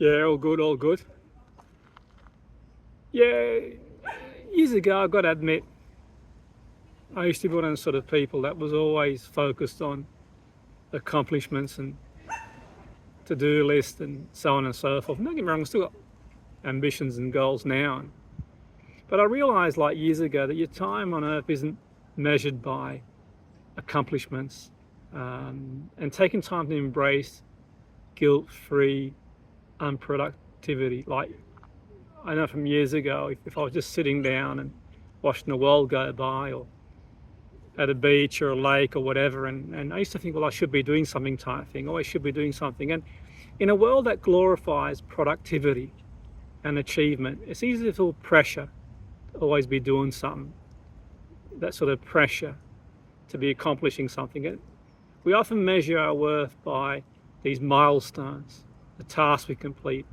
Yeah, all good, all good. Yeah, years ago, I've got to admit, I used to be one of the sort of people that was always focused on accomplishments and to-do lists and so on and so forth. Don't get me wrong, I've still got ambitions and goals now. But I realised like years ago that your time on earth isn't measured by accomplishments, and taking time to embrace guilt-free unproductivity. Like, I know from years ago, if I was just sitting down and watching the world go by, or at a beach or a lake or whatever, and I used to think, well, I should be doing something type thing, or I should be doing something. And in a world that glorifies productivity and achievement, it's easy to feel pressure to always be doing something, that sort of pressure to be accomplishing something. And we often measure our worth by these milestones, the tasks we complete,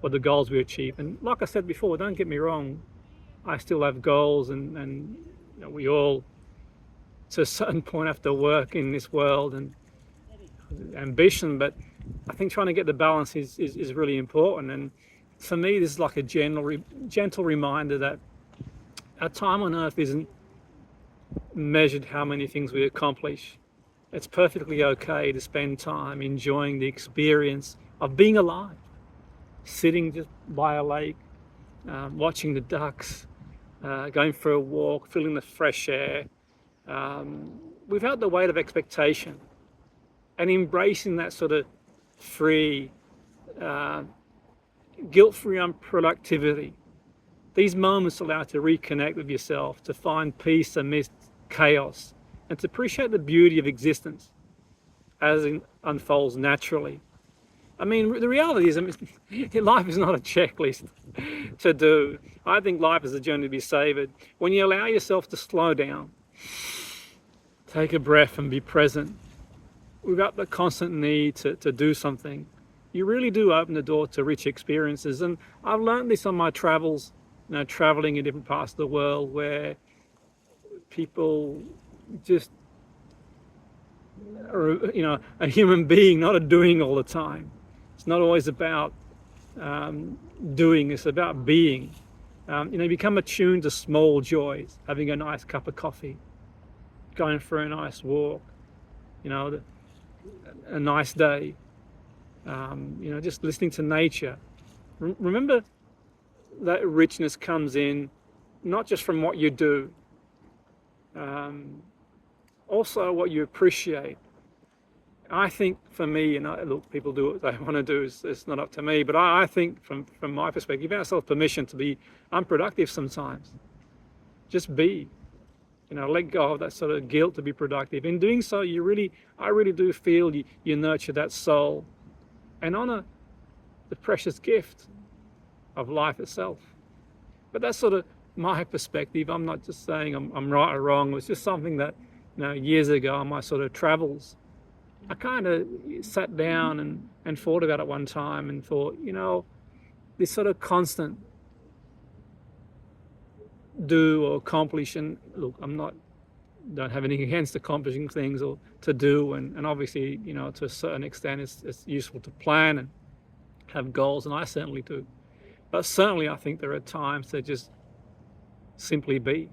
or the goals we achieve. And like I said before, don't get me wrong, I still have goals, and we all, to a certain point, have to work in this world and ambition. But I think trying to get the balance is really important. And for me, this is like a gentle reminder that our time on earth isn't measured how many things we accomplish. It's perfectly okay to spend time enjoying the experience of being alive, sitting just by a lake, watching the ducks, going for a walk, feeling the fresh air, without the weight of expectation, and embracing that sort of free, guilt-free unproductivity. These moments allow you to reconnect with yourself, to find peace amidst chaos, and to appreciate the beauty of existence as it unfolds naturally. I mean, the reality is, life is not a checklist to do. I think life is a journey to be savoured. When you allow yourself to slow down, take a breath and be present, without the constant need to do something, you really do open the door to rich experiences. And I've learned this on my travels, traveling in different parts of the world, where people just are, a human being, not a doing all the time. It's not always about doing, it's about being. Become attuned to small joys, having a nice cup of coffee, going for a nice walk, a nice day, just listening to nature. Remember that richness comes in not just from what you do, also what you appreciate. I think for me, look, people do what they want to do, it's not up to me, but I think from my perspective, give ourselves permission to be unproductive sometimes. Just be, let go of that sort of guilt to be productive. In doing so, I really do feel you nurture that soul and honor the precious gift of life itself. But that's sort of my perspective. I'm not just saying I'm right or wrong. It was just something that, years ago on my sort of travels, I kind of sat down and thought about it one time and thought, this sort of constant do or accomplish, and look, don't have anything against accomplishing things or to do, and obviously, to a certain extent it's useful to plan and have goals, and I certainly do. But certainly I think there are times to just simply be.